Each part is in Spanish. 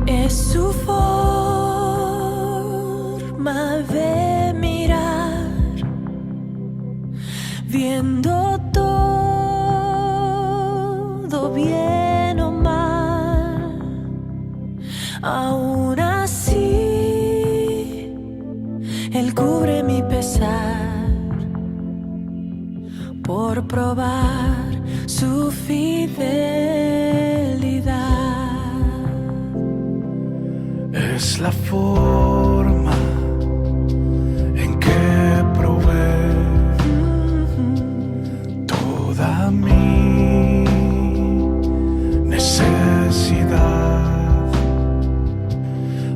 Es su forma de mirar, viendo todo bien o mal. Aún así, Él cubre mi pesar por probar su fidelidad. Es la forma en que provee toda mi necesidad,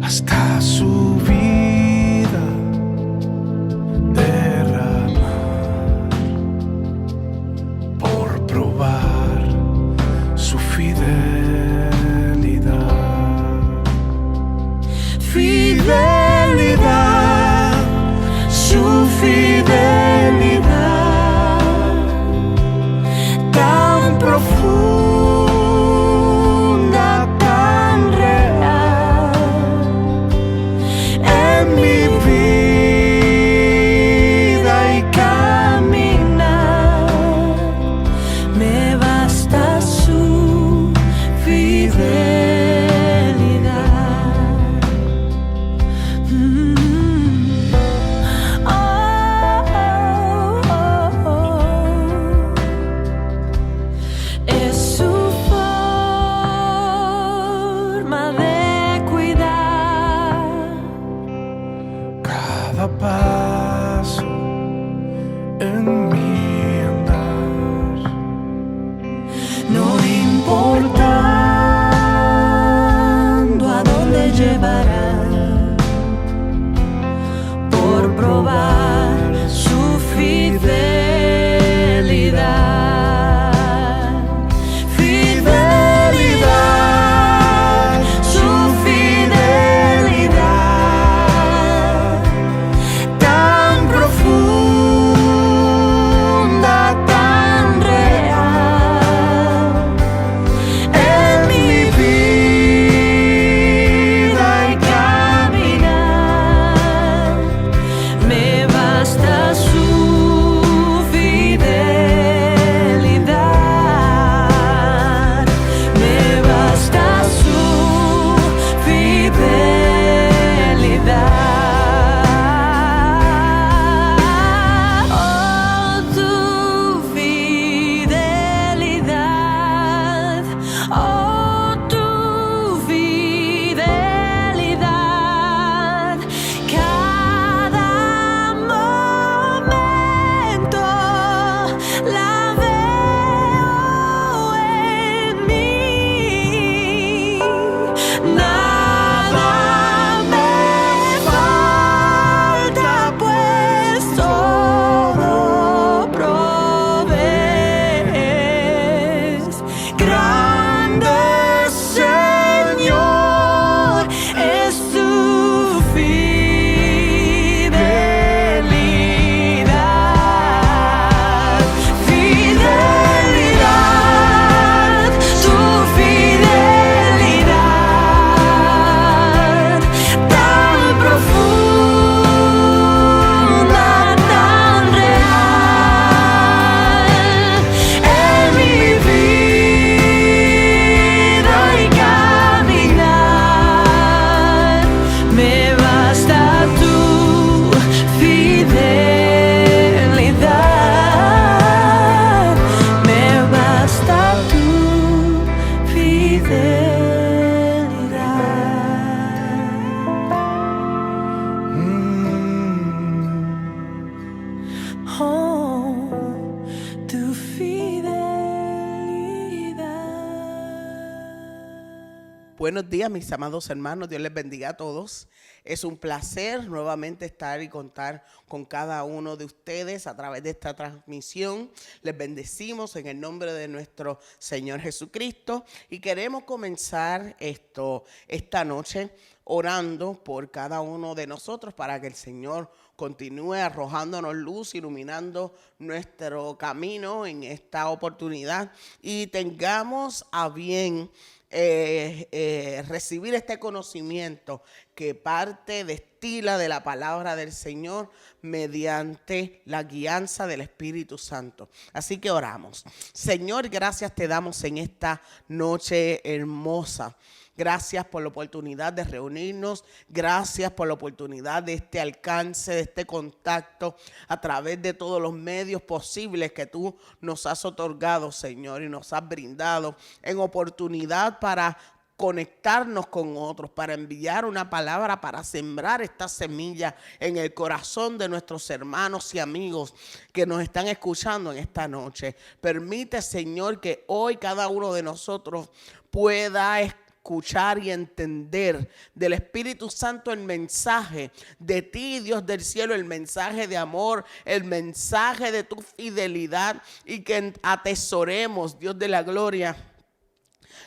hasta su vida derramar por probar su fidelidad. Fidelidad. Buenos días, mis amados hermanos. Dios les bendiga a todos. Es un placer nuevamente estar y contar con cada uno de ustedes a través de esta transmisión. Les bendecimos en el nombre de nuestro Señor Jesucristo y queremos comenzar esta noche orando por cada uno de nosotros para que el Señor continúe arrojándonos luz, iluminando nuestro camino en esta oportunidad y tengamos a bien recibir este conocimiento que parte destila de la palabra del Señor mediante la guianza del Espíritu Santo. Así que oramos. Señor, gracias te damos en esta noche hermosa. Gracias por la oportunidad de reunirnos, gracias por la oportunidad de este alcance, de este contacto a través de todos los medios posibles que tú nos has otorgado, Señor, y nos has brindado en oportunidad para conectarnos con otros, para enviar una palabra, para sembrar esta semilla en el corazón de nuestros hermanos y amigos que nos están escuchando en esta noche. Permite, Señor, que hoy cada uno de nosotros pueda escuchar y entender del Espíritu Santo el mensaje de ti, Dios del cielo, el mensaje de amor, el mensaje de tu fidelidad y que atesoremos, Dios de la gloria,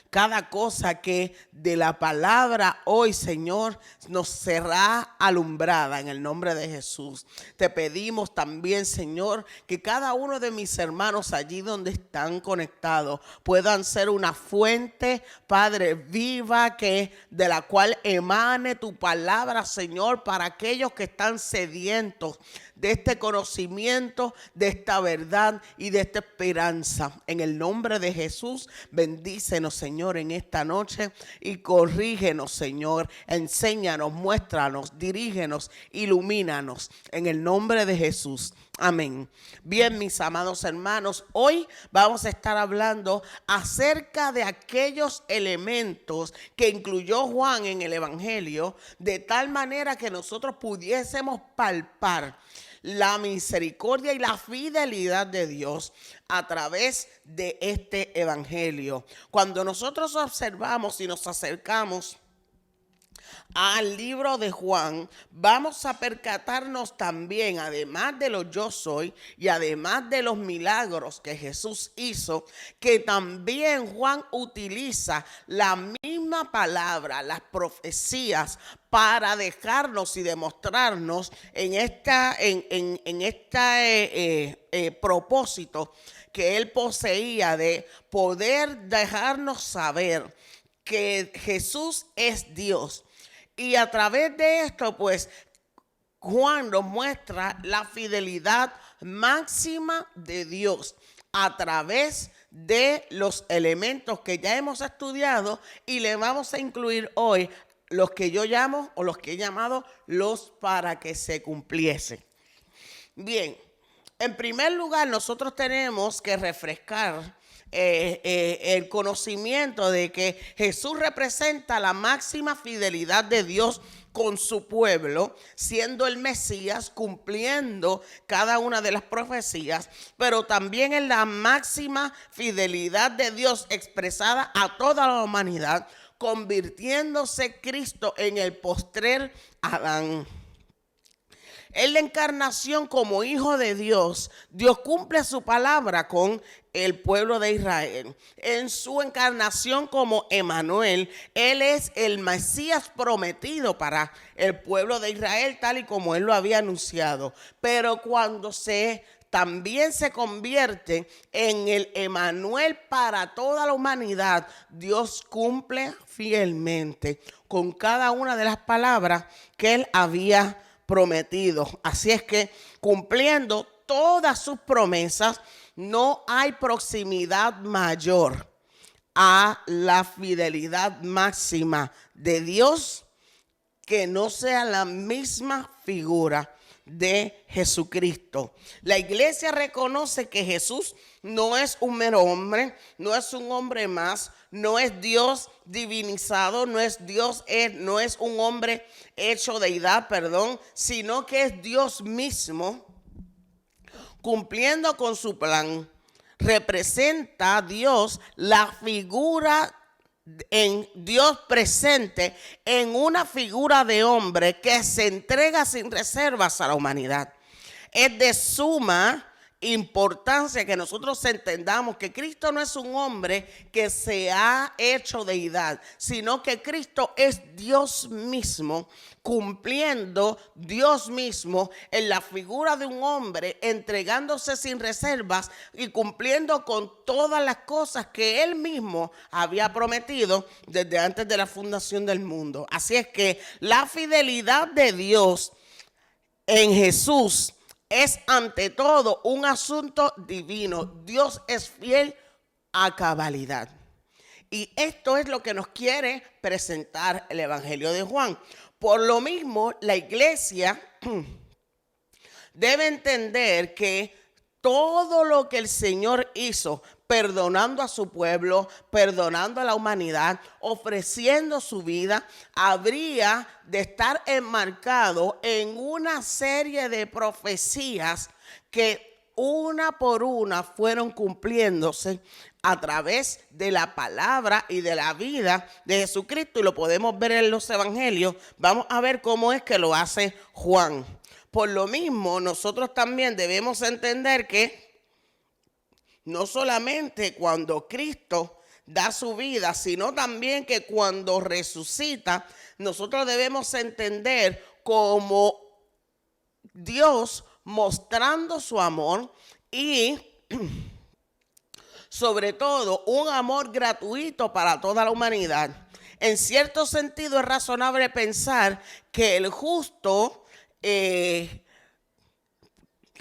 cada cosa que de la palabra hoy, Señor, nos será alumbrada en el nombre de Jesús. Te pedimos también, Señor, que cada uno de mis hermanos allí donde están conectados puedan ser una fuente, Padre, viva, que de la cual emane tu palabra, Señor, para aquellos que están sedientos de este conocimiento, de esta verdad y de esta esperanza. En el nombre de Jesús, bendícenos, Señor, en esta noche y corrígenos, Señor. Enséñanos, muéstranos, dirígenos, ilumínanos. En el nombre de Jesús. Amén. Bien, mis amados hermanos, hoy vamos a estar hablando acerca de aquellos elementos que incluyó Juan en el Evangelio, de tal manera que nosotros pudiésemos palpar la misericordia y la fidelidad de Dios a través de este evangelio. Cuando nosotros observamos y nos acercamos al libro de Juan, vamos a percatarnos también, además de los yo soy y además de los milagros que Jesús hizo, que también Juan utiliza la misma palabra, las profecías, para dejarnos y demostrarnos en este propósito que él poseía de poder dejarnos saber que Jesús es Dios. Y a través de esto, pues, Juan nos muestra la fidelidad máxima de Dios a través de los elementos que ya hemos estudiado y le vamos a incluir hoy los que yo llamo o los que he llamado los para que se cumpliese. Bien, en primer lugar nosotros tenemos que refrescar el conocimiento de que Jesús representa la máxima fidelidad de Dios con su pueblo, siendo el Mesías, cumpliendo cada una de las profecías, pero también en la máxima fidelidad de Dios expresada a toda la humanidad, convirtiéndose Cristo en el postrer Adán. En la encarnación como hijo de Dios, Dios cumple su palabra con el pueblo de Israel. En su encarnación como Emmanuel, Él es el Mesías prometido para el pueblo de Israel, tal y como Él lo había anunciado. Pero cuando también se convierte en el Emmanuel para toda la humanidad, Dios cumple fielmente con cada una de las palabras que Él había prometido. Así es que cumpliendo todas sus promesas, no hay proximidad mayor a la fidelidad máxima de Dios que no sea la misma figura de Jesucristo. La iglesia reconoce que Jesús no es un mero hombre, no es un hombre más, no es Dios divinizado, no es un hombre hecho deidad, sino que es Dios mismo cumpliendo con su plan. Representa a Dios la figura en Dios presente en una figura de hombre que se entrega sin reservas a la humanidad. Es de suma importancia que nosotros entendamos que Cristo no es un hombre que se ha hecho deidad, sino que Cristo es Dios mismo, cumpliendo Dios mismo en la figura de un hombre, entregándose sin reservas y cumpliendo con todas las cosas que él mismo había prometido desde antes de la fundación del mundo. Así es que la fidelidad de Dios en Jesús es ante todo un asunto divino. Dios es fiel a cabalidad. Y esto es lo que nos quiere presentar el Evangelio de Juan. Por lo mismo, la iglesia debe entender que todo lo que el Señor hizo, perdonando a su pueblo, perdonando a la humanidad, ofreciendo su vida, habría de estar enmarcado en una serie de profecías que una por una fueron cumpliéndose a través de la palabra y de la vida de Jesucristo, y lo podemos ver en los evangelios. Vamos a ver cómo es que lo hace Juan. Por lo mismo, nosotros también debemos entender que no solamente cuando Cristo da su vida, sino también que cuando resucita, nosotros debemos entender como Dios mostrando su amor y sobre todo un amor gratuito para toda la humanidad. En cierto sentido es razonable pensar que el justo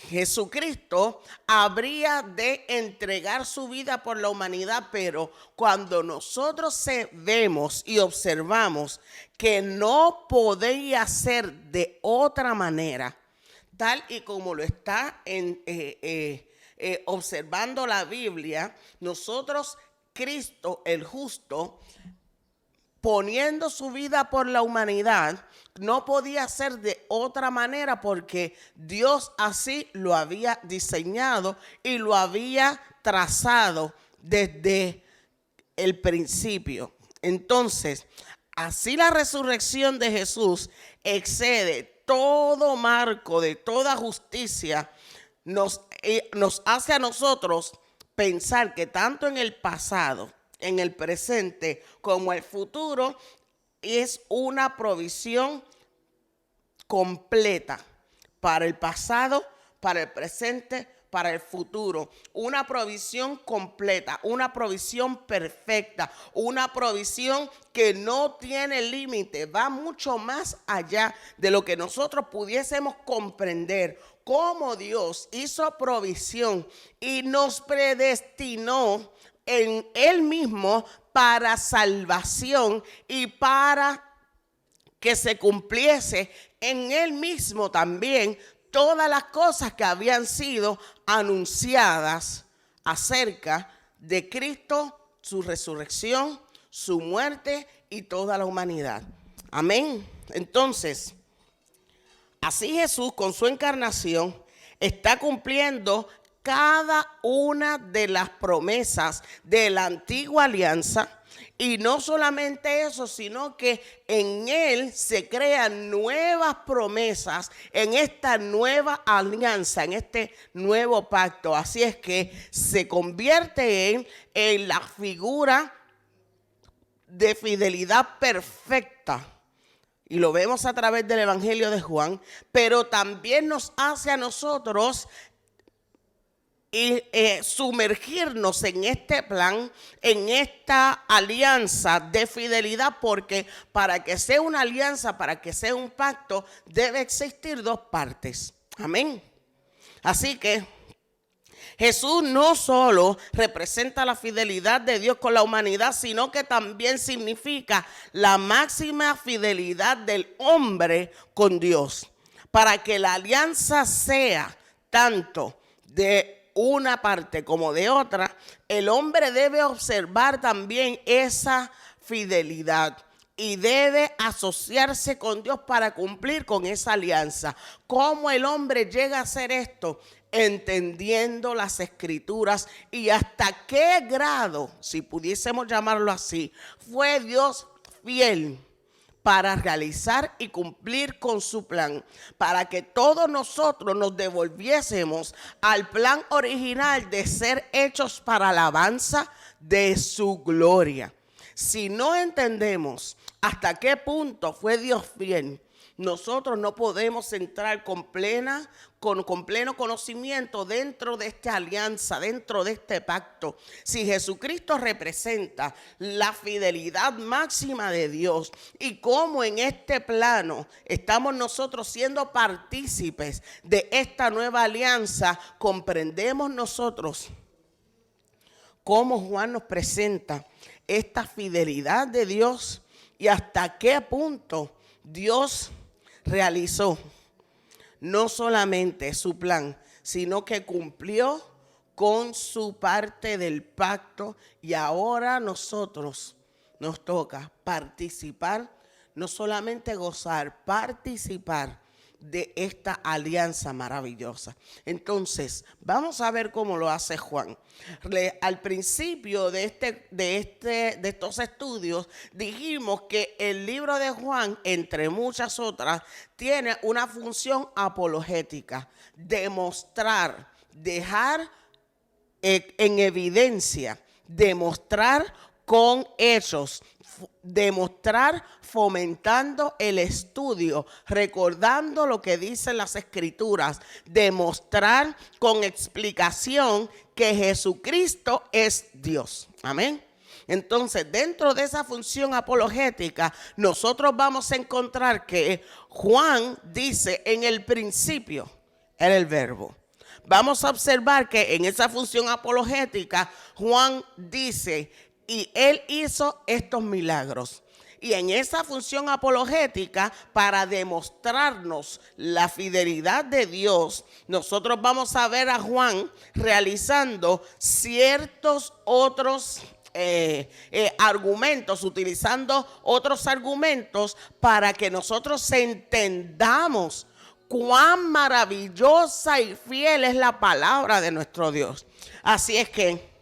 Jesucristo habría de entregar su vida por la humanidad, pero cuando nosotros vemos y observamos que no podía ser de otra manera, tal y como lo está observando la Biblia, nosotros, Cristo el justo, poniendo su vida por la humanidad, no podía ser de otra manera porque Dios así lo había diseñado y lo había trazado desde el principio. Entonces, así la resurrección de Jesús excede todo marco de toda justicia, nos hace a nosotros pensar que tanto en el pasado, en el presente como el futuro, es una provisión completa para el pasado, para el presente, para el futuro. Una provisión completa, una provisión perfecta, una provisión que no tiene límite, va mucho más allá de lo que nosotros pudiésemos comprender. Cómo Dios hizo provisión y nos predestinó en Él mismo para salvación y para que se cumpliese en Él mismo también todas las cosas que habían sido anunciadas acerca de Cristo, su resurrección, su muerte y toda la humanidad. Amén. Entonces, así Jesús con su encarnación está cumpliendo cada una de las promesas de la antigua alianza, y no solamente eso, sino que en Él se crean nuevas promesas en esta nueva alianza, en este nuevo pacto. Así es que se convierte en la figura de fidelidad perfecta. Y lo vemos a través del Evangelio de Juan, pero también nos hace a nosotros sumergirnos en este plan, en esta alianza de fidelidad, porque para que sea una alianza, para que sea un pacto, debe existir dos partes. Amén. Así que Jesús no solo representa la fidelidad de Dios con la humanidad, sino que también significa la máxima fidelidad del hombre con Dios. Para que la alianza sea tanto de una parte como de otra, el hombre debe observar también esa fidelidad y debe asociarse con Dios para cumplir con esa alianza. ¿Cómo el hombre llega a hacer esto? entendiendo las escrituras y hasta qué grado, si pudiésemos llamarlo así, fue Dios fiel para realizar y cumplir con su plan, para que todos nosotros nos devolviésemos al plan original de ser hechos para alabanza de su gloria. Si no entendemos hasta qué punto fue Dios fiel, nosotros no podemos entrar con pleno conocimiento dentro de esta alianza, dentro de este pacto. Si Jesucristo representa la fidelidad máxima de Dios y cómo en este plano estamos nosotros siendo partícipes de esta nueva alianza, comprendemos nosotros cómo Juan nos presenta esta fidelidad de Dios y hasta qué punto Dios realizó no solamente su plan, sino que cumplió con su parte del pacto, y ahora nosotros nos toca participar, no solamente gozar, participar de esta alianza maravillosa. Entonces, vamos a ver cómo lo hace Juan. Al principio de estos estudios dijimos que el libro de Juan, entre muchas otras, tiene una función apologética: demostrar, dejar en evidencia, demostrar con hechos, demostrar fomentando el estudio, recordando lo que dicen las escrituras, demostrar con explicación que Jesucristo es Dios. Amén. Entonces, dentro de esa función apologética, nosotros vamos a encontrar que Juan dice: en el principio era el verbo. Vamos a observar que en esa función apologética, Juan dice: y él hizo estos milagros. Y en esa función apologética, para demostrarnos la fidelidad de Dios, nosotros vamos a ver a Juan realizando ciertos otros argumentos, utilizando otros argumentos para que nosotros entendamos cuán maravillosa y fiel es la palabra de nuestro Dios. Así es que,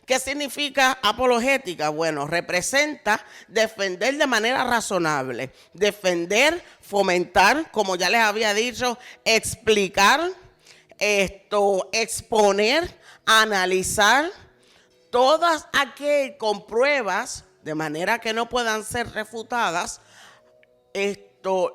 ¿qué significa apologética? Bueno, representa defender de manera razonable, defender, fomentar, como ya les había dicho, explicar, exponer, analizar, todas aquellas con pruebas, de manera que no puedan ser refutadas,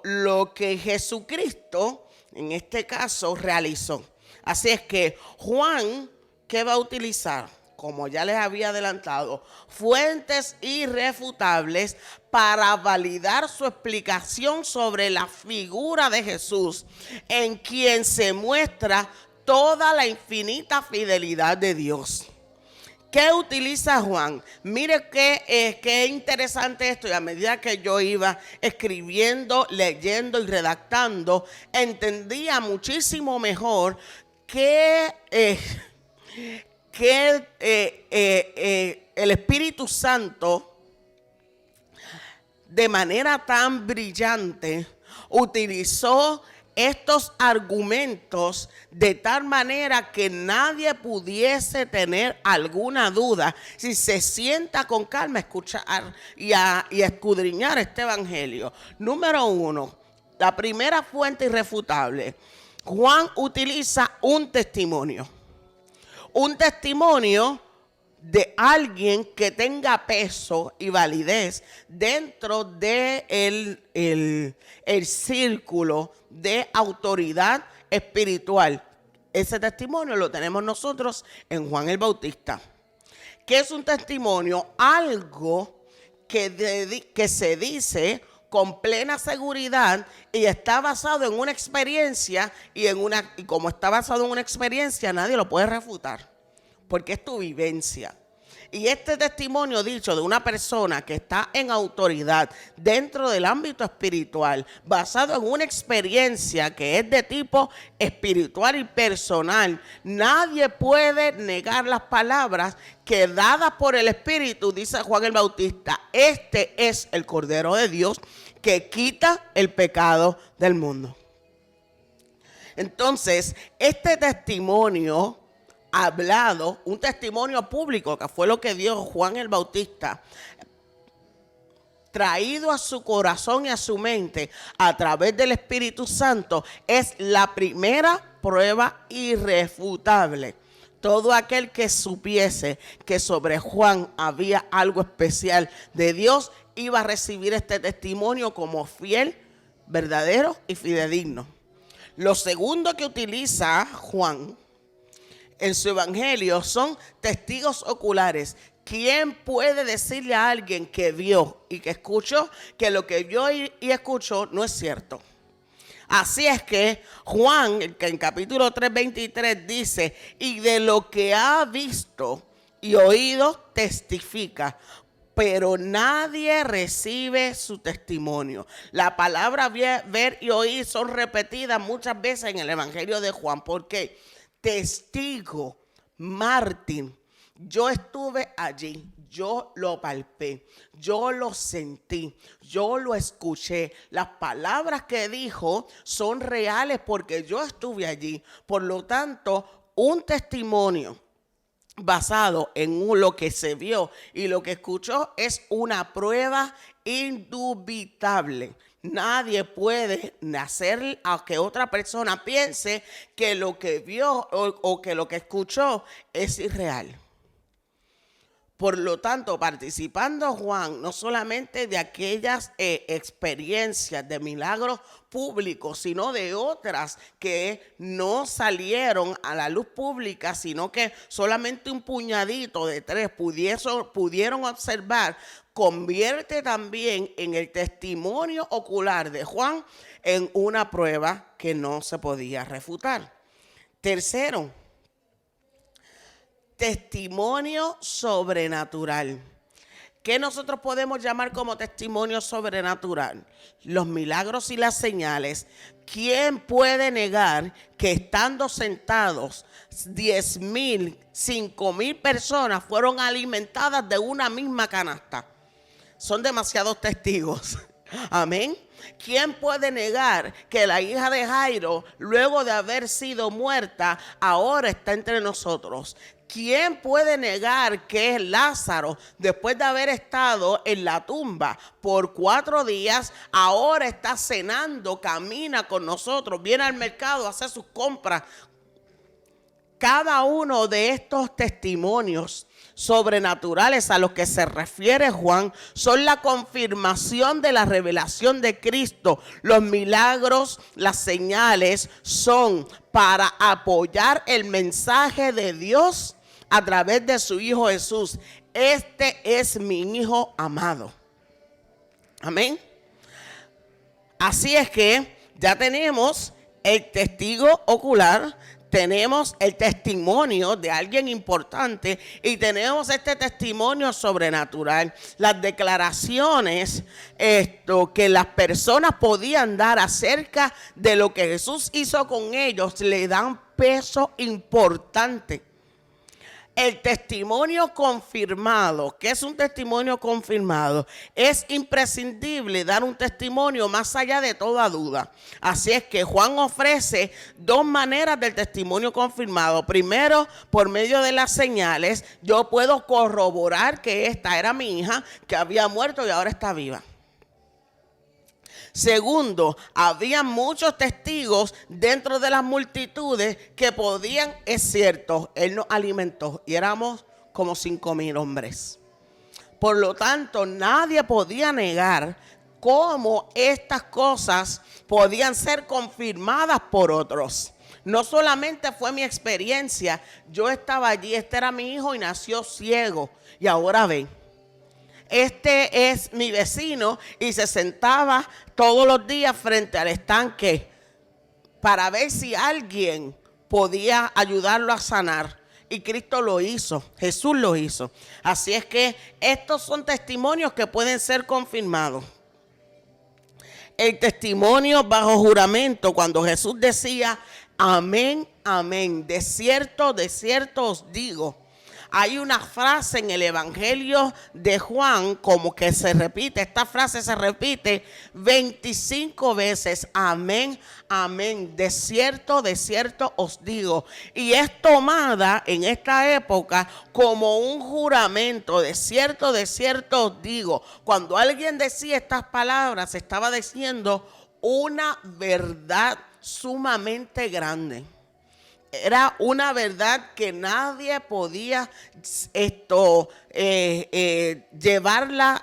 lo que Jesucristo, en este caso, realizó. Así es que Juan, ¿qué va a utilizar? Como ya les había adelantado, fuentes irrefutables para validar su explicación sobre la figura de Jesús, en quien se muestra toda la infinita fidelidad de Dios. ¿Qué utiliza Juan? Mire qué interesante esto, y a medida que yo iba escribiendo, leyendo y redactando, entendía muchísimo mejor que el Espíritu Santo, de manera tan brillante, utilizó estos argumentos de tal manera que nadie pudiese tener alguna duda si se sienta con calma a escuchar y a escudriñar este evangelio. Número uno, la primera fuente irrefutable. Juan utiliza un testimonio. Un testimonio de alguien que tenga peso y validez dentro de el círculo de autoridad espiritual. Ese testimonio lo tenemos nosotros en Juan el Bautista. ¿Qué es un testimonio? Algo que se dice con plena seguridad y está basado en una experiencia, y como está basado en una experiencia, nadie lo puede refutar, porque es tu vivencia. Y este testimonio dicho de una persona que está en autoridad dentro del ámbito espiritual, basado en una experiencia que es de tipo espiritual y personal, nadie puede negar las palabras que, dadas por el Espíritu, dice Juan el Bautista: este es el Cordero de Dios que quita el pecado del mundo. Entonces, este testimonio hablado, un testimonio público, que fue lo que dio Juan el Bautista, traído a su corazón y a su mente a través del Espíritu Santo, es la primera prueba irrefutable. Todo aquel que supiese que sobre Juan había algo especial de Dios iba a recibir este testimonio como fiel, verdadero y fidedigno. Lo segundo que utiliza Juan en su evangelio son testigos oculares. ¿Quién puede decirle a alguien que vio y que escuchó que lo que vio y escuchó no es cierto? Así es que Juan, que en capítulo 3:23 dice, y de lo que ha visto y oído testifica, pero nadie recibe su testimonio. La palabra ver y oír son repetidas muchas veces en el evangelio de Juan. ¿Por qué? Testigo, mártir. Yo estuve allí, yo lo palpé, yo lo sentí, yo lo escuché. Las palabras que dijo son reales porque yo estuve allí. Por lo tanto, un testimonio basado en lo que se vio y lo que escuchó es una prueba indubitable. Nadie puede hacer a que otra persona piense que lo que vio o que lo que escuchó es irreal. Por lo tanto, participando Juan no solamente de aquellas experiencias de milagros públicos, sino de otras que no salieron a la luz pública, sino que solamente un puñadito de 3 pudieron observar, convierte también en el testimonio ocular de Juan en una prueba que no se podía refutar. Tercero, testimonio sobrenatural. ¿Qué nosotros podemos llamar como testimonio sobrenatural? Los milagros y las señales. ¿Quién puede negar que estando sentados 10,000, 5,000 personas fueron alimentadas de una misma canasta? Son demasiados testigos. Amén. ¿Quién puede negar que la hija de Jairo, luego de haber sido muerta, ahora está entre nosotros? ¿Quién puede negar que Lázaro, después de haber estado en la tumba por 4 días, ahora está cenando, camina con nosotros, viene al mercado, hace sus compras? Cada uno de estos testimonios sobrenaturales a los que se refiere Juan son la confirmación de la revelación de Cristo. Los milagros, las señales son para apoyar el mensaje de Dios a través de su Hijo Jesús. Este es mi Hijo amado. Amén. Así es que ya tenemos el testigo ocular, tenemos el testimonio de alguien importante y tenemos este testimonio sobrenatural. Las declaraciones que las personas podían dar acerca de lo que Jesús hizo con ellos le dan peso importante. El testimonio confirmado. ¿Qué es un testimonio confirmado? Es imprescindible dar un testimonio más allá de toda duda. Así es que Juan ofrece 2 maneras del testimonio confirmado. Primero, por medio de las señales, yo puedo corroborar que esta era mi hija, que había muerto y ahora está viva. Segundo, había muchos testigos dentro de las multitudes que podían, es cierto, Él nos alimentó y éramos como 5,000 hombres. Por lo tanto, nadie podía negar cómo estas cosas podían ser confirmadas por otros. No solamente fue mi experiencia, yo estaba allí, este era mi hijo y nació ciego y ahora ve. Este es mi vecino y se sentaba todos los días frente al estanque para ver si alguien podía ayudarlo a sanar. Y Cristo lo hizo, Jesús lo hizo. Así es que estos son testimonios que pueden ser confirmados. El testimonio bajo juramento, cuando Jesús decía, amén, amén, de cierto os digo. hay una frase en el Evangelio de Juan como que se repite, esta frase se repite 25 veces, amén, amén, de cierto os digo. Y es tomada en esta época como un juramento, de cierto os digo. Cuando alguien decía estas palabras, estaba diciendo una verdad sumamente grande. Era una verdad que nadie podía llevarla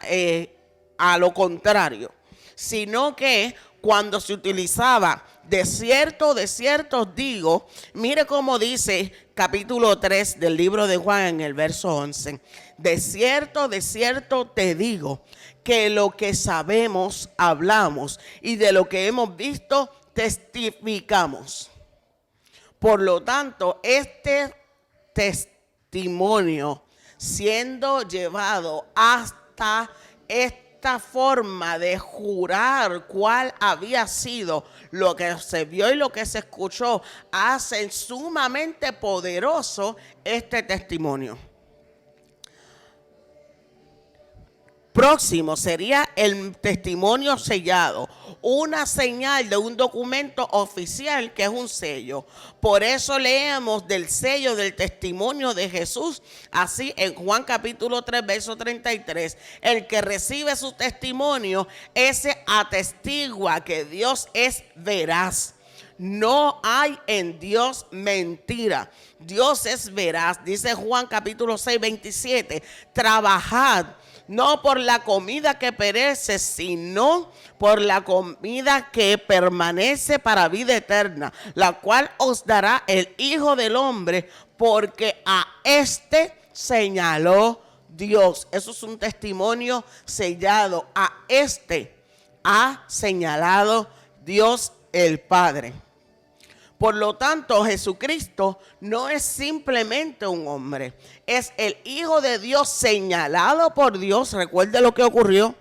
a lo contrario, sino que cuando se utilizaba de cierto os digo, mire cómo dice capítulo 3 del libro de Juan en el verso 11. De cierto te digo que lo que sabemos hablamos y de lo que hemos visto testificamos. Por lo tanto, este testimonio siendo llevado hasta esta forma de jurar cuál había sido lo que se vio y lo que se escuchó, hace sumamente poderoso este testimonio. Próximo sería el testimonio sellado, una señal de un documento oficial que es un sello. Por eso leemos del sello del testimonio de Jesús, así en Juan capítulo 3, verso 33. El que recibe su testimonio, ese atestigua que Dios es veraz. No hay en Dios mentira. Dios es veraz. Dice Juan capítulo 6, 27. Trabajad no por la comida que perece, sino por la comida que permanece para vida eterna, la cual os dará el Hijo del Hombre, porque a este señaló Dios. Eso es un testimonio sellado. A este ha señalado Dios el Padre. Por lo tanto, Jesucristo no es simplemente un hombre, es el Hijo de Dios señalado por Dios. Recuerde lo que ocurrió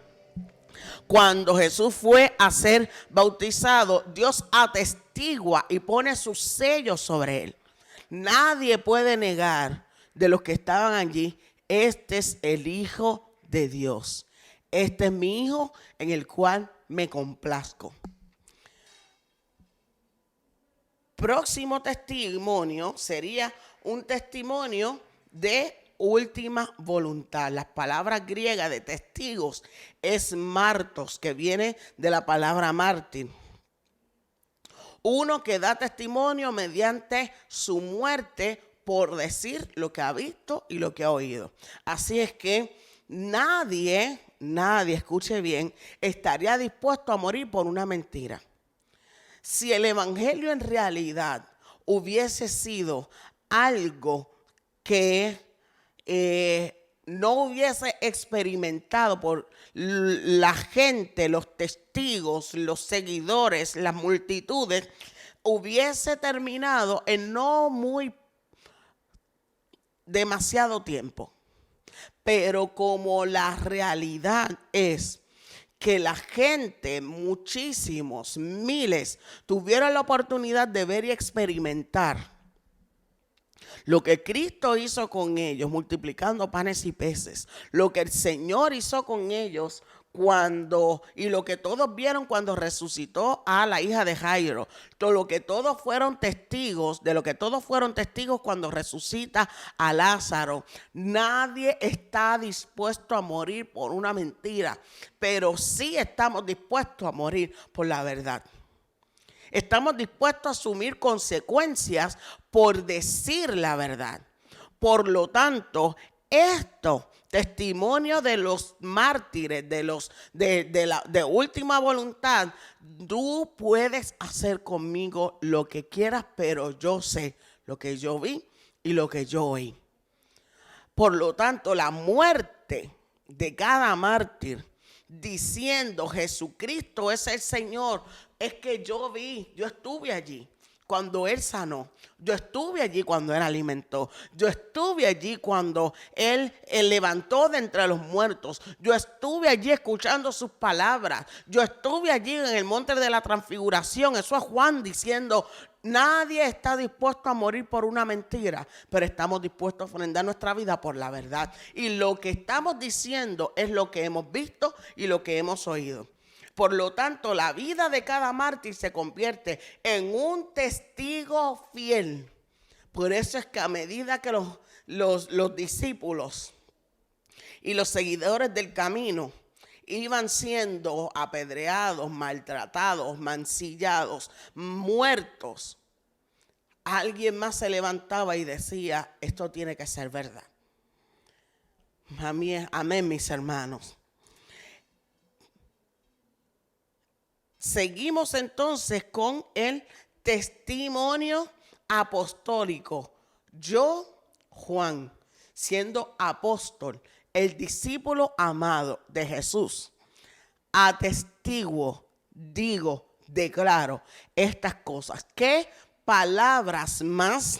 cuando Jesús fue a ser bautizado. Dios atestigua y pone su sello sobre él. Nadie puede negar de los que estaban allí, este es el Hijo de Dios. Este es mi Hijo en el cual me complazco. Próximo testimonio sería un testimonio de última voluntad. Las palabras griegas de testigos es martos, que viene de la palabra mártir. Uno que da testimonio mediante su muerte por decir lo que ha visto y lo que ha oído. Así es que nadie, escuche bien, estaría dispuesto a morir por una mentira. Si el evangelio en realidad hubiese sido algo que no hubiese experimentado por la gente, los testigos, los seguidores, las multitudes, hubiese terminado en no muy demasiado tiempo. Pero como la realidad es que la gente, muchísimos, miles, tuvieron la oportunidad de ver y experimentar lo que Cristo hizo con ellos, multiplicando panes y peces, lo que el Señor hizo con ellos y lo que todos vieron cuando resucitó a la hija de Jairo, todo lo que todos fueron testigos, de lo que todos fueron testigos cuando resucita a Lázaro. Nadie está dispuesto a morir por una mentira, pero sí estamos dispuestos a morir por la verdad. Estamos dispuestos a asumir consecuencias por decir la verdad. Por lo tanto, testimonio de los mártires, de última voluntad, tú puedes hacer conmigo lo que quieras, pero yo sé lo que yo vi y lo que yo oí. Por lo tanto, la muerte de cada mártir diciendo Jesucristo es el Señor, es que yo vi, yo estuve allí. cuando Él sanó. Yo estuve allí cuando Él alimentó. Yo estuve allí cuando Él levantó de entre los muertos. Yo estuve allí escuchando sus palabras. Yo estuve allí en el monte de la transfiguración. Eso es Juan diciendo: nadie está dispuesto a morir por una mentira, pero estamos dispuestos a ofrendar nuestra vida por la verdad. Y lo que estamos diciendo es lo que hemos visto y lo que hemos oído. Por lo tanto, la vida de cada mártir se convierte en un testigo fiel. Por eso es que a medida que los discípulos y los seguidores del camino iban siendo apedreados, maltratados, mancillados, muertos, alguien más se levantaba y decía: esto tiene que ser verdad. Amén, mis hermanos. Seguimos entonces con el testimonio apostólico. Yo, Juan, siendo apóstol, el discípulo amado de Jesús, atestiguo, digo, declaro estas cosas. ¿Qué palabras más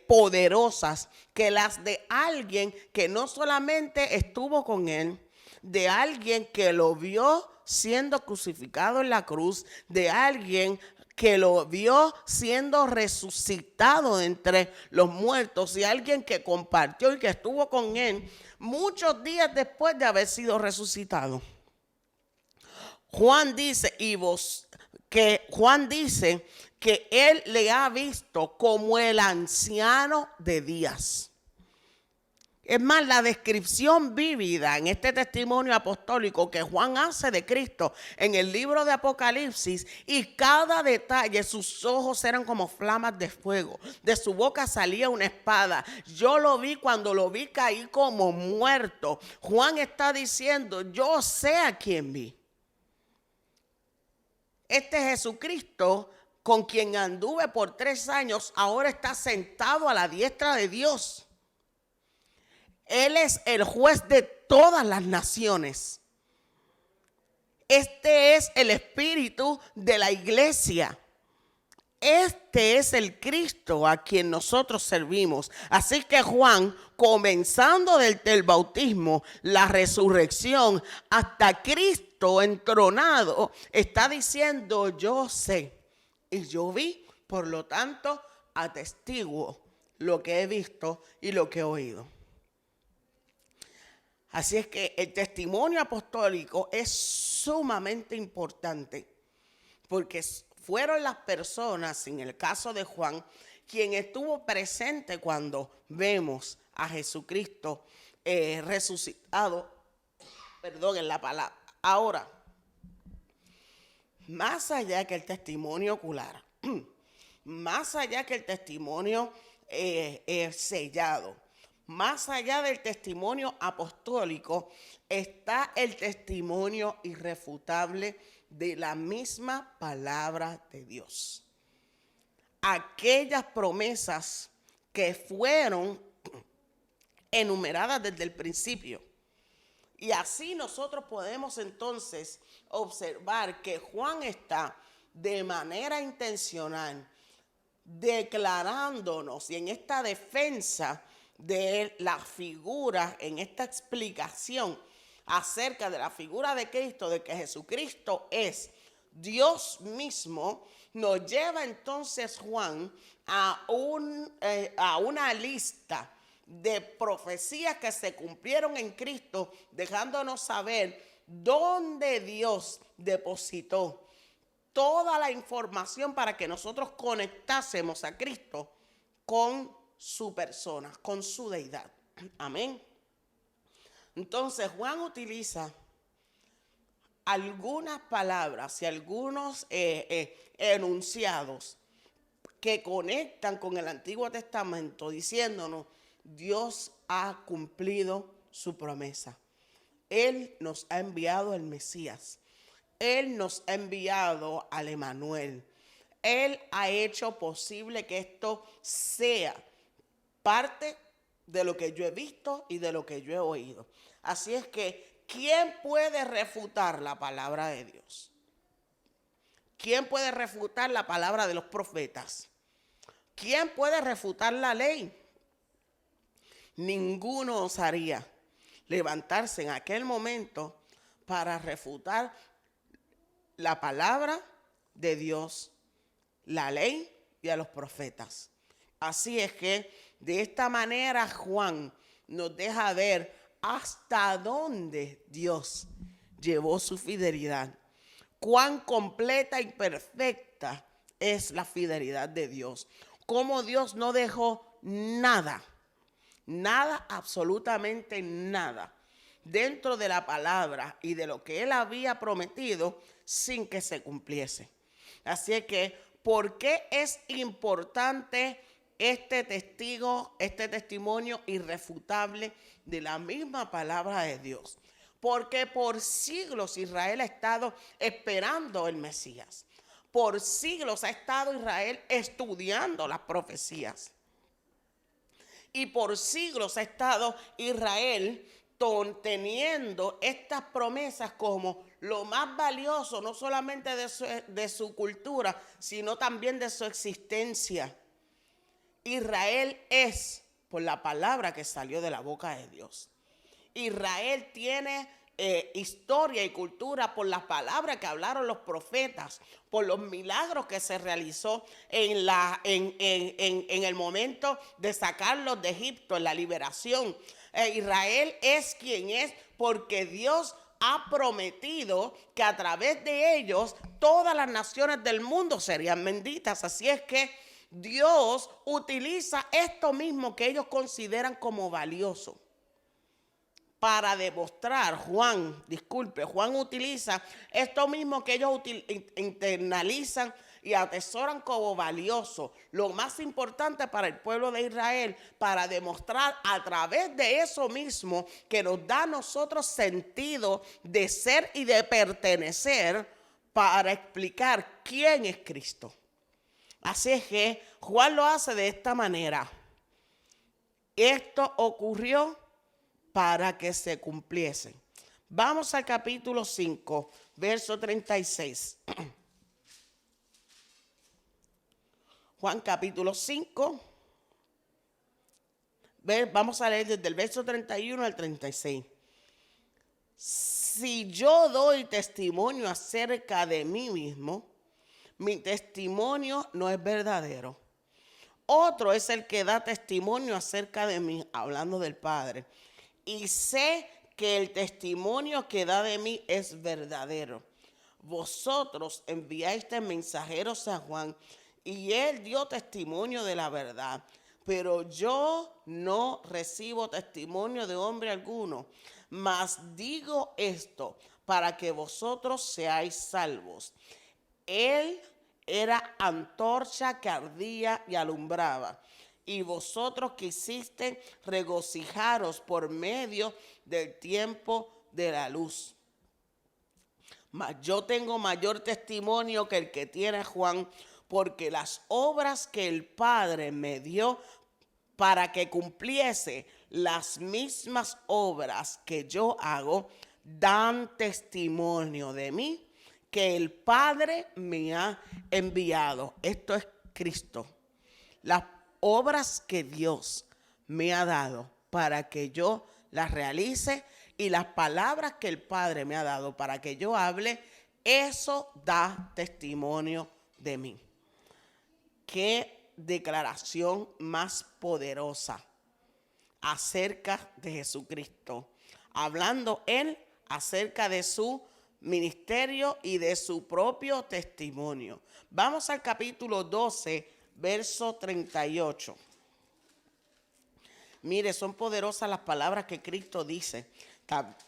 poderosas que las de alguien que no solamente estuvo con él, de alguien que lo vio siendo crucificado en la cruz, de alguien que lo vio siendo resucitado entre los muertos, y alguien que compartió y que estuvo con él muchos días después de haber sido resucitado? Juan dice que él le ha visto como el anciano de días. Es más, la descripción vívida en este testimonio apostólico que Juan hace de Cristo en el libro de Apocalipsis, y cada detalle: sus ojos eran como flamas de fuego, de su boca salía una espada. Yo lo vi, cuando lo vi caí como muerto. Juan está diciendo: yo sé a quién vi. Este Jesucristo, con quien anduve por 3 años, ahora está sentado a la diestra de Dios. Él es el juez de todas las naciones. Este es el espíritu de la iglesia. Este es el Cristo a quien nosotros servimos. Así que Juan, comenzando desde el bautismo, la resurrección, hasta Cristo entronado, está diciendo: yo sé y yo vi, por lo tanto atestiguo lo que he visto y lo que he oído. Así es que el testimonio apostólico es sumamente importante, porque fueron las personas, en el caso de Juan, quien estuvo presente cuando vemos a Jesucristo resucitado, en la palabra. Ahora, más allá que el testimonio ocular, más allá que el testimonio sellado, más allá del testimonio apostólico, está el testimonio irrefutable de la misma palabra de Dios. Aquellas promesas que fueron enumeradas desde el principio. Y así nosotros podemos entonces observar que Juan está de manera intencional declarándonos, y en esta defensa de la figura, en esta explicación acerca de la figura de Cristo, de que Jesucristo es Dios mismo, nos lleva entonces Juan a una lista de profecías que se cumplieron en Cristo, dejándonos saber dónde Dios depositó toda la información para que nosotros conectásemos a Cristo con su persona, con su deidad. Amén. Entonces Juan utiliza algunas palabras y algunos enunciados que conectan con el Antiguo Testamento, diciéndonos: Dios ha cumplido su promesa. Él nos ha enviado el Mesías. Él nos ha enviado al Emanuel. Él ha hecho posible que esto sea parte de lo que yo he visto y de lo que yo he oído. Así es que, ¿quién puede refutar la palabra de Dios? ¿Quién puede refutar la palabra de los profetas? ¿Quién puede refutar la ley? Ninguno osaría levantarse en aquel momento para refutar la palabra de Dios, la ley y a los profetas. Así es que de esta manera Juan nos deja ver hasta dónde Dios llevó su fidelidad. Cuán completa y perfecta es la fidelidad de Dios. Cómo Dios no dejó nada, absolutamente nada, dentro de la palabra y de lo que Él había prometido sin que se cumpliese. Así es que, ¿por qué es importante este testimonio irrefutable de la misma palabra de Dios? Porque por siglos Israel ha estado esperando el Mesías. Por siglos ha estado Israel estudiando las profecías. Y por siglos ha estado Israel teniendo estas promesas como lo más valioso, no solamente de su cultura, sino también de su existencia. Israel es por la palabra que salió de la boca de Dios. Israel tiene historia y cultura por las palabras que hablaron los profetas, por los milagros que se realizó en el momento de sacarlos de Egipto, en la liberación. Israel es quien es porque Dios ha prometido que a través de ellos todas las naciones del mundo serían benditas. Así es que Dios utiliza esto mismo que ellos consideran como valioso para demostrar. Juan utiliza esto mismo que ellos internalizan y atesoran como valioso, lo más importante para el pueblo de Israel, para demostrar a través de eso mismo que nos da a nosotros sentido de ser y de pertenecer, para explicar quién es Cristo. Así es que Juan lo hace de esta manera. Esto ocurrió para que se cumpliese. Vamos al capítulo 5, verso 36. Juan capítulo 5. Vamos a leer desde el verso 31 al 36. Si yo doy testimonio acerca de mí mismo, mi testimonio no es verdadero. Otro es el que da testimonio acerca de mí, hablando del Padre. Y sé que el testimonio que da de mí es verdadero. Vosotros enviaste mensajeros a Juan y él dio testimonio de la verdad. Pero yo no recibo testimonio de hombre alguno, mas digo esto para que vosotros seáis salvos. Él era antorcha que ardía y alumbraba, y vosotros quisisteis regocijaros por medio del tiempo de la luz. Mas yo tengo mayor testimonio que el que tiene Juan, porque las obras que el Padre me dio para que cumpliese las mismas obras que yo hago, dan testimonio de mí, que el Padre me ha enviado. Esto es Cristo. Las obras que Dios me ha dado para que yo las realice y las palabras que el Padre me ha dado para que yo hable, eso da testimonio de mí. Qué declaración más poderosa acerca de Jesucristo, hablando Él acerca de su ministerio y de su propio testimonio. Vamos al capítulo 12, verso 38. Mire, son poderosas las palabras que Cristo dice.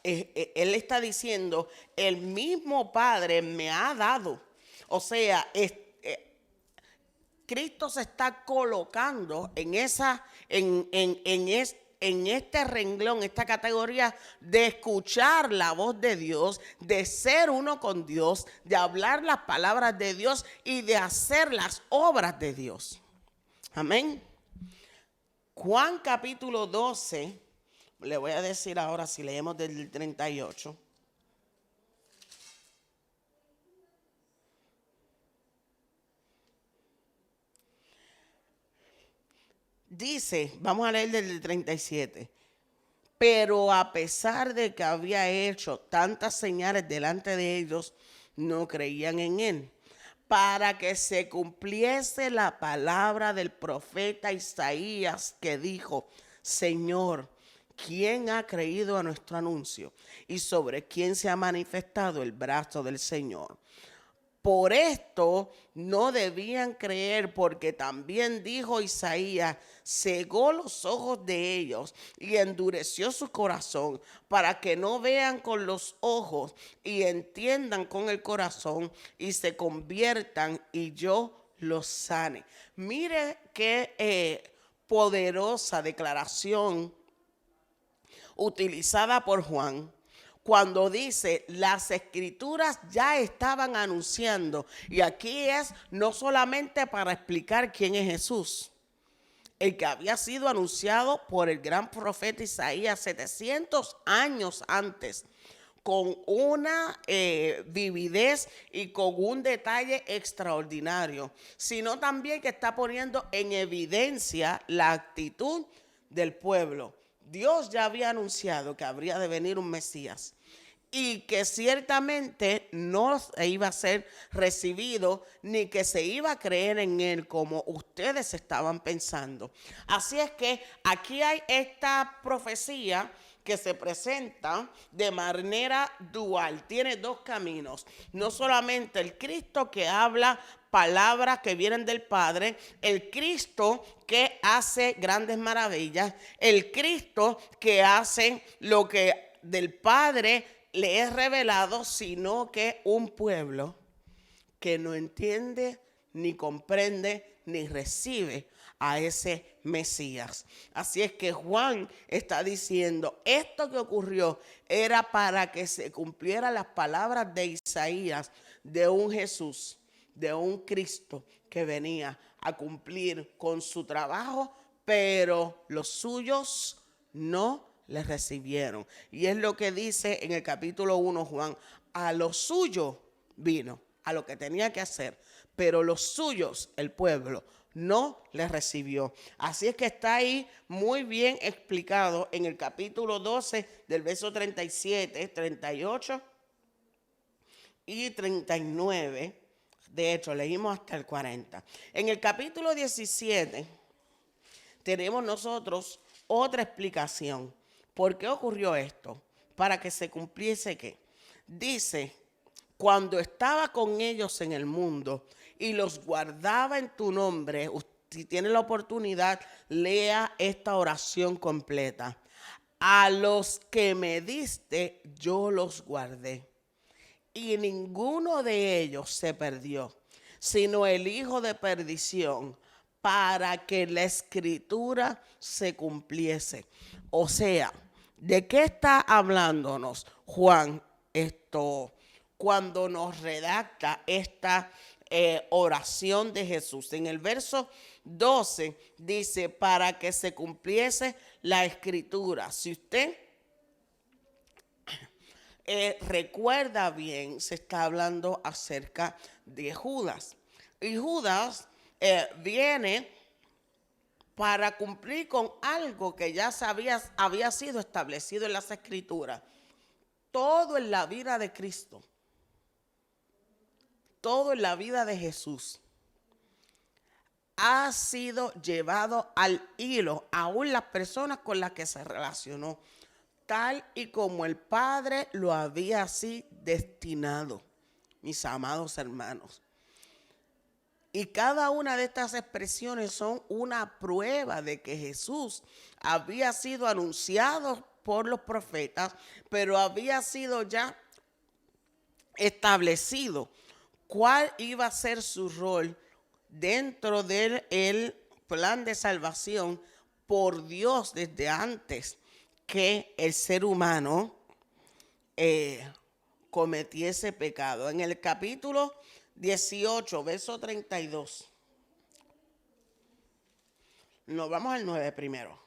Él está diciendo, el mismo Padre me ha dado. O sea, Cristo se está colocando en este renglón, esta categoría de escuchar la voz de Dios, de ser uno con Dios, de hablar las palabras de Dios y de hacer las obras de Dios. Amén. Juan capítulo 12, le voy a decir ahora si leemos del 38. Dice, vamos a leer del 37. Pero a pesar de que había hecho tantas señales delante de ellos, no creían en él. Para que se cumpliese la palabra del profeta Isaías que dijo: Señor, ¿quién ha creído a nuestro anuncio? ¿Y sobre quién se ha manifestado el brazo del Señor? Por esto no debían creer, porque también dijo Isaías: cegó los ojos de ellos y endureció su corazón, para que no vean con los ojos y entiendan con el corazón y se conviertan y yo los sane. Mire qué poderosa declaración utilizada por Juan, cuando dice: las escrituras ya estaban anunciando. Y aquí es no solamente para explicar quién es Jesús, el que había sido anunciado por el gran profeta Isaías 700 años antes, con una vividez y con un detalle extraordinario, sino también que está poniendo en evidencia la actitud del pueblo. Dios ya había anunciado que habría de venir un Mesías y que ciertamente no iba a ser recibido ni que se iba a creer en él como ustedes estaban pensando. Así es que aquí hay esta profecía que se presenta de manera dual, tiene dos caminos. No solamente el Cristo que habla palabras que vienen del Padre, el Cristo que hace grandes maravillas, el Cristo que hace lo que del Padre le es revelado, sino que un pueblo que no entiende, ni comprende, ni recibe a ese Mesías. Así es que Juan está diciendo: esto que ocurrió era para que se cumplieran las palabras de Isaías, de un Jesús, de un Cristo que venía a cumplir con su trabajo, pero los suyos no les recibieron. Y es lo que dice en el capítulo 1 Juan: a los suyos vino, a lo que tenía que hacer, pero los suyos, el pueblo, no les recibió. Así es que está ahí muy bien explicado en el capítulo 12 del verso 37, 38 y 39. De hecho, leímos hasta el 40. En el capítulo 17 tenemos nosotros otra explicación. ¿Por qué ocurrió esto? Para que se cumpliese ¿qué? Dice: cuando estaba con ellos en el mundo y los guardaba en tu nombre. Si tiene la oportunidad, lea esta oración completa. A los que me diste, yo los guardé. Y ninguno de ellos se perdió, sino el hijo de perdición, para que la escritura se cumpliese. O sea, ¿de qué está hablándonos Juan cuando nos redacta esta oración de Jesús? En el verso 12 dice: para que se cumpliese la escritura. Si usted recuerda bien, se está hablando acerca de Judas. Y Judas viene para cumplir con algo que ya había sido establecido en las escrituras. Todo en la vida de Cristo, todo en la vida de Jesús ha sido llevado al hilo, aún las personas con las que se relacionó, tal y como el Padre lo había así destinado, mis amados hermanos. Y cada una de estas expresiones son una prueba de que Jesús había sido anunciado por los profetas, pero había sido ya establecido cuál iba a ser su rol dentro del plan de salvación por Dios desde antes que el ser humano cometiese pecado. En el capítulo 18, verso 32. Nos vamos al 9 primero.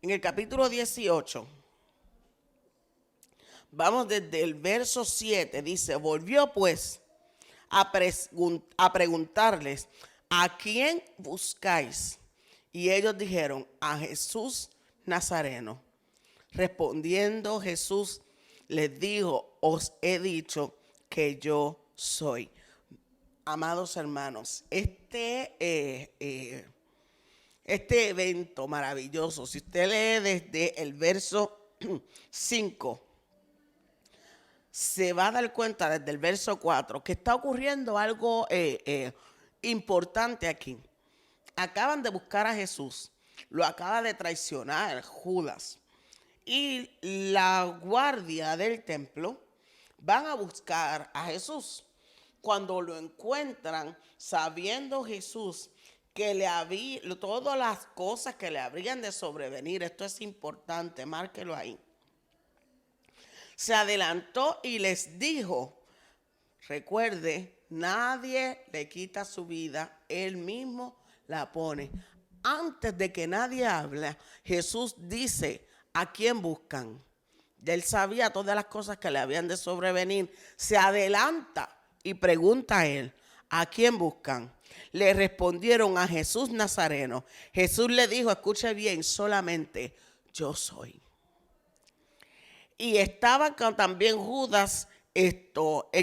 En el capítulo 18, vamos desde el verso 7, dice: volvió pues a preguntarles: ¿a quién buscáis? Y ellos dijeron: a Jesús Nazareno. Respondiendo Jesús les dijo: os he dicho que yo soy. Amados hermanos, este evento maravilloso, si usted lee desde el verso 5, se va a dar cuenta desde el verso 4 que está ocurriendo algo importante aquí. Acaban de buscar a Jesús, lo acaba de traicionar Judas, y la guardia del templo van a buscar a Jesús. Cuando lo encuentran, sabiendo Jesús que le había todas las cosas que le habrían de sobrevenir, esto es importante, márquelo ahí. Se adelantó y les dijo: recuerde, nadie le quita su vida, él mismo la pone. Antes de que nadie hable, Jesús dice: ¿a quién buscan? Él sabía todas las cosas que le habían de sobrevenir. Se adelanta y pregunta a él: ¿a quién buscan? Le respondieron: a Jesús Nazareno. Jesús le dijo, escuche bien, solamente: yo soy. Y estaba también Judas, el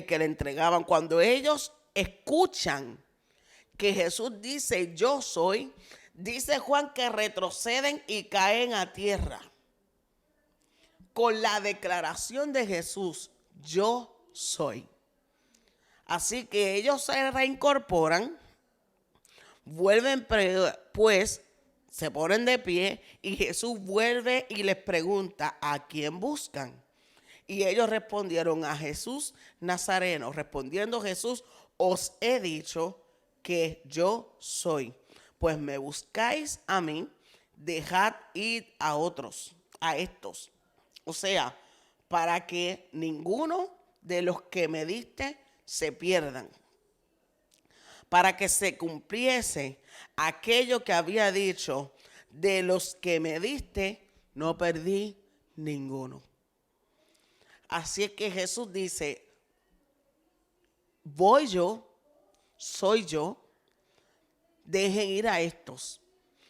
que le entregaban. Cuando ellos escuchan que Jesús dice: yo soy, dice Juan que retroceden y caen a tierra. Con la declaración de Jesús: yo soy. Así que ellos se reincorporan, vuelven pues, se ponen de pie y Jesús vuelve y les pregunta: ¿a quién buscan? Y ellos respondieron: a Jesús Nazareno. Respondiendo Jesús: os he dicho que yo soy. Pues me buscáis a mí, dejad ir a otros, a estos. O sea, para que ninguno de los que me diste se pierdan, para que se cumpliese aquello que había dicho: de los que me diste no perdí ninguno. Así es que Jesús dice: voy yo, soy yo, dejen ir a estos.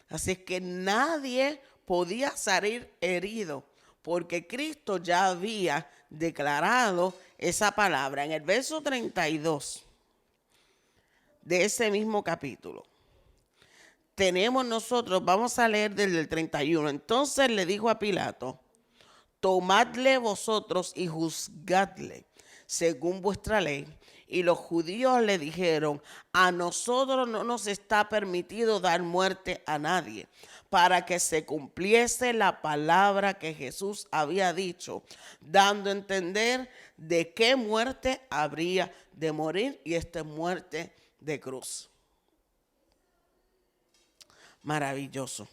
Así es que nadie podía salir herido, porque Cristo ya había declarado esa palabra. En el verso 32 de ese mismo capítulo, tenemos nosotros, vamos a leer desde el 31. Entonces le dijo a Pilato: tomadle vosotros y juzgadle según vuestra ley. Y los judíos le dijeron: a nosotros no nos está permitido dar muerte a nadie, para que se cumpliese la palabra que Jesús había dicho, dando a entender de qué muerte habría de morir, y esta es muerte de cruz. Maravilloso.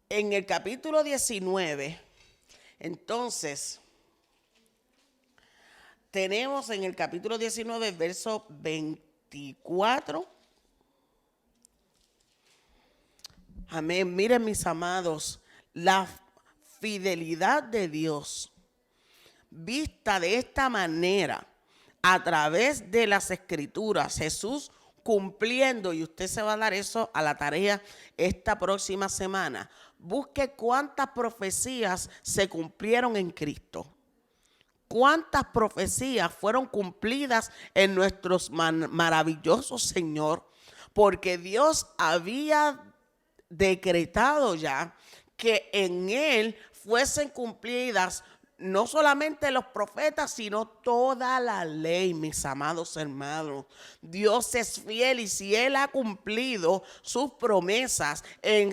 En el capítulo 19, entonces, tenemos en el capítulo 19, verso 24. Amén. Miren, mis amados, la fidelidad de Dios vista de esta manera a través de las Escrituras. Jesús cumpliendo, y usted se va a dar eso a la tarea esta próxima semana. Busque cuántas profecías se cumplieron en Cristo. Cuántas profecías fueron cumplidas en nuestro maravilloso Señor, porque Dios había decretado ya que en Él fuesen cumplidas no solamente los profetas, sino toda la ley, mis amados hermanos. Dios es fiel, y si Él ha cumplido sus promesas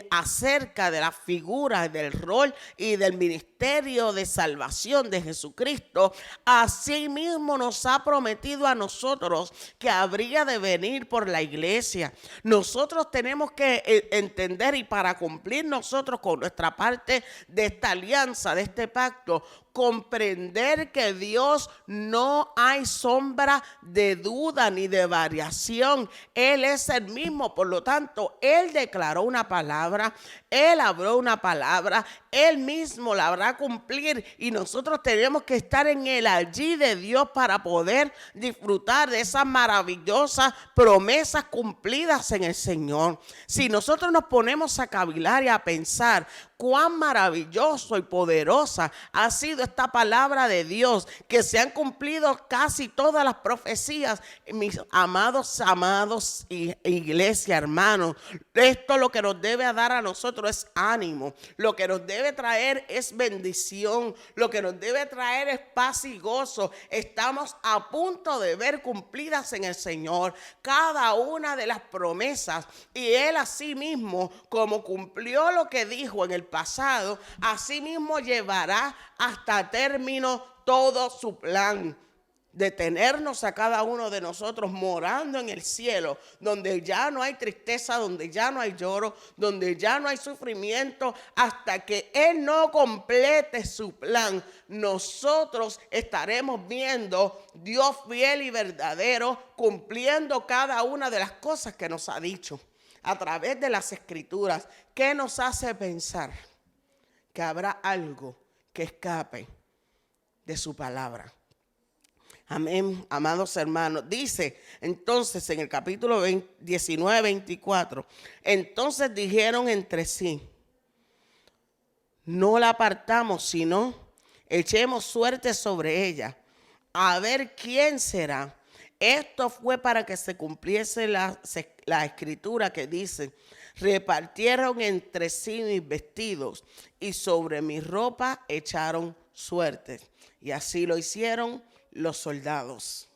acerca de la figura, del rol y del ministerio de salvación de Jesucristo, asimismo nos ha prometido a nosotros que habría de venir por la iglesia. Nosotros tenemos que entender, y para cumplir nosotros con nuestra parte de esta alianza, de este pacto, comprender que Dios no hay sombra de duda ni de variación. Él es el mismo, por lo tanto, Él declaró una palabra, Él habló una palabra, Él mismo la habrá cumplir y nosotros tenemos que estar en el allí de Dios para poder disfrutar de esas maravillosas promesas cumplidas en el Señor. Si nosotros nos ponemos a cavilar y a pensar cuán maravilloso y poderosa ha sido esta palabra de Dios, que se han cumplido casi todas las profecías, mis amados iglesia, hermanos, esto lo que nos debe dar a nosotros es ánimo, lo que nos debe traer es bendición, lo que nos debe traer es paz y gozo. Estamos a punto de ver cumplidas en el Señor cada una de las promesas, y Él así mismo, como cumplió lo que dijo en el pasado, así mismo llevará hasta término todo su plan de tenernos a cada uno de nosotros morando en el cielo, donde ya no hay tristeza, donde ya no hay lloro, donde ya no hay sufrimiento, hasta que Él no complete su plan. Nosotros estaremos viendo Dios fiel y verdadero, cumpliendo cada una de las cosas que nos ha dicho a través de las Escrituras. ¿Qué nos hace pensar que habrá algo que escape de su palabra? Amén, amados hermanos. Dice entonces en el capítulo 19, 24, entonces dijeron entre sí, no la apartamos, sino echemos suerte sobre ella, a ver quién será. Esto fue para que se cumpliese la escritura que dice, repartieron entre sí mis vestidos y sobre mi ropa echaron suerte. Y así lo hicieron los soldados.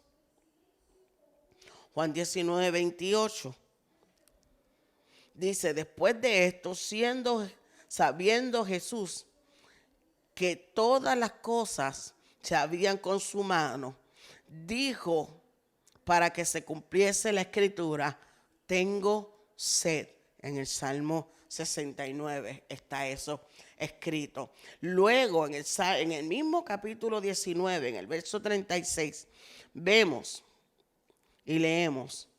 Juan 19, 28 dice, después de esto, sabiendo Jesús que todas las cosas se habían consumado, dijo, para que se cumpliese la escritura, tengo sed. En el Salmo 69 está eso escrito. Luego en el mismo capítulo 19, en el verso 36, vemos y leemos.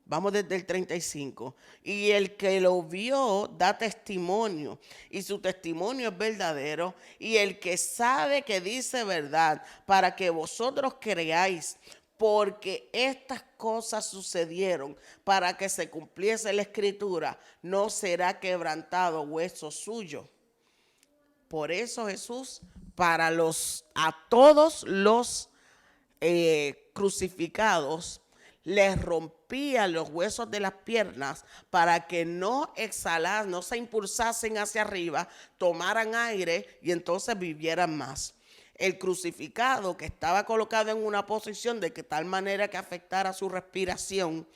Vamos desde el 35. Y el que lo vio da testimonio, y su testimonio es verdadero, y el que sabe que dice verdad, para que vosotros creáis, porque estas cosas sucedieron para que se cumpliese la escritura, no será quebrantado hueso suyo. Por eso Jesús, a todos los crucificados, les rompía los huesos de las piernas para que no exhalaran, no se impulsasen hacia arriba, tomaran aire y entonces vivieran más. El crucificado, que estaba colocado en una posición de que tal manera que afectara su respiración,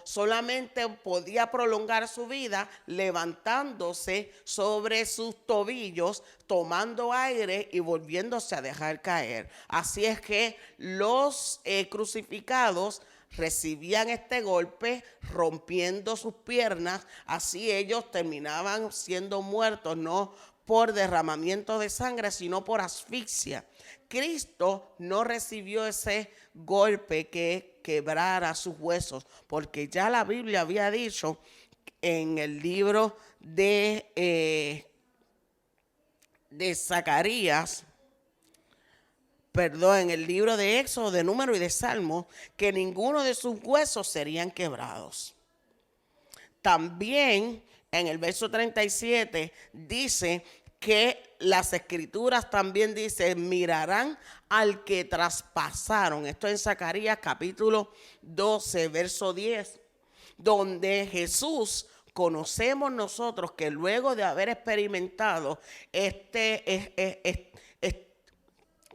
solamente podía prolongar su vida levantándose sobre sus tobillos, tomando aire y volviéndose a dejar caer. Así es que los crucificados recibían este golpe rompiendo sus piernas, así ellos terminaban siendo muertos, no por derramamiento de sangre, sino por asfixia. Cristo no recibió ese golpe que quebrara sus huesos, porque ya la Biblia había dicho en el libro de Zacarías, en el libro de Éxodo, de Número y de Salmo, que ninguno de sus huesos serían quebrados. También en el verso 37 dice que las Escrituras también dicen, mirarán al que traspasaron. Esto en Zacarías capítulo 12, verso 10, donde Jesús, conocemos nosotros que luego de haber experimentado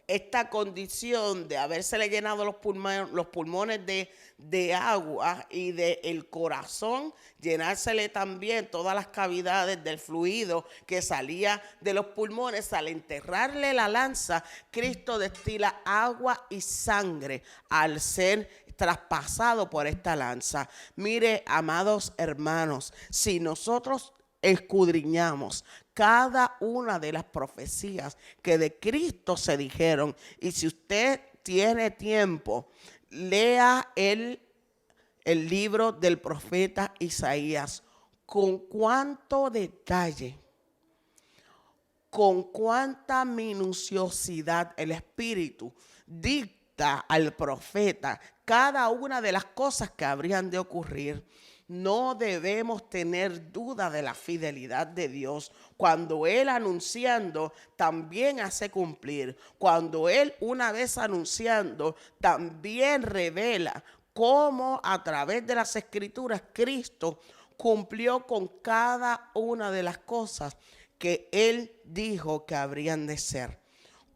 esta condición de habérsele llenado los pulmones de agua y del corazón, llenársele también todas las cavidades del fluido que salía de los pulmones, al enterrarle la lanza, Cristo destila agua y sangre al ser traspasado por esta lanza. Mire, amados hermanos, si nosotros escudriñamos cada una de las profecías que de Cristo se dijeron. Y si usted tiene tiempo, lea el libro del profeta Isaías. Con cuánto detalle, con cuánta minuciosidad el Espíritu dicta al profeta cada una de las cosas que habrían de ocurrir. No debemos tener duda de la fidelidad de Dios. Cuando Él anunciando, también hace cumplir. Cuando Él una vez anunciando, también revela cómo a través de las Escrituras Cristo cumplió con cada una de las cosas que Él dijo que habrían de ser.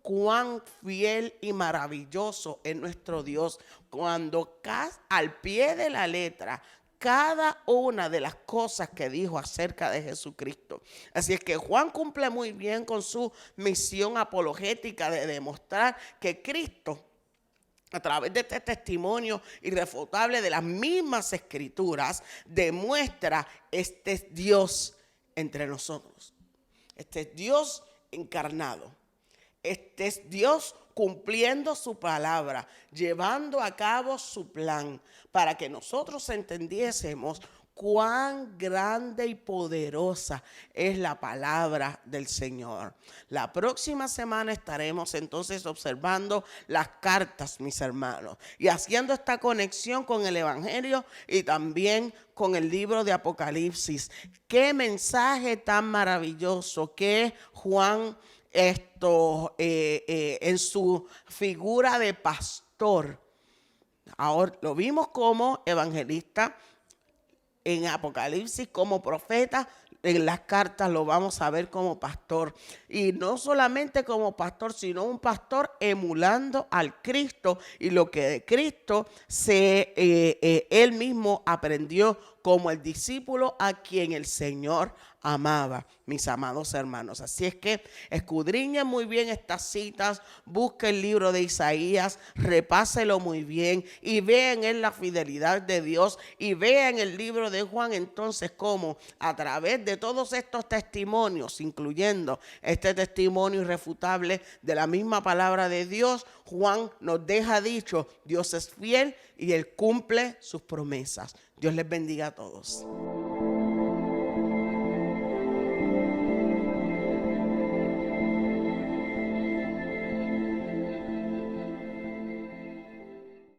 Cuán fiel y maravilloso es nuestro Dios cuando al pie de la letra cada una de las cosas que dijo acerca de Jesucristo. Así es que Juan cumple muy bien con su misión apologética de demostrar que Cristo, a través de este testimonio irrefutable de las mismas Escrituras, demuestra este es Dios entre nosotros. Este es Dios encarnado. Este es Dios cumpliendo su palabra, llevando a cabo su plan, para que nosotros entendiésemos cuán grande y poderosa es la palabra del Señor. La próxima semana estaremos entonces observando las cartas, mis hermanos, y haciendo esta conexión con el Evangelio y también con el libro de Apocalipsis. Qué mensaje tan maravilloso que Juan en su figura de pastor. Ahora lo vimos como evangelista, en Apocalipsis como profeta, en las cartas lo vamos a ver como pastor. Y no solamente como pastor, sino un pastor emulando al Cristo y lo que de Cristo él mismo aprendió como el discípulo a quien el Señor amaba, mis amados hermanos. Así es que escudriñen muy bien estas citas, busquen el libro de Isaías, repáselo muy bien y vean en la fidelidad de Dios y vean el libro de Juan entonces cómo a través de todos estos testimonios, incluyendo este testimonio irrefutable de la misma palabra de Dios, Juan nos deja dicho, Dios es fiel y Él cumple sus promesas. Dios les bendiga a todos.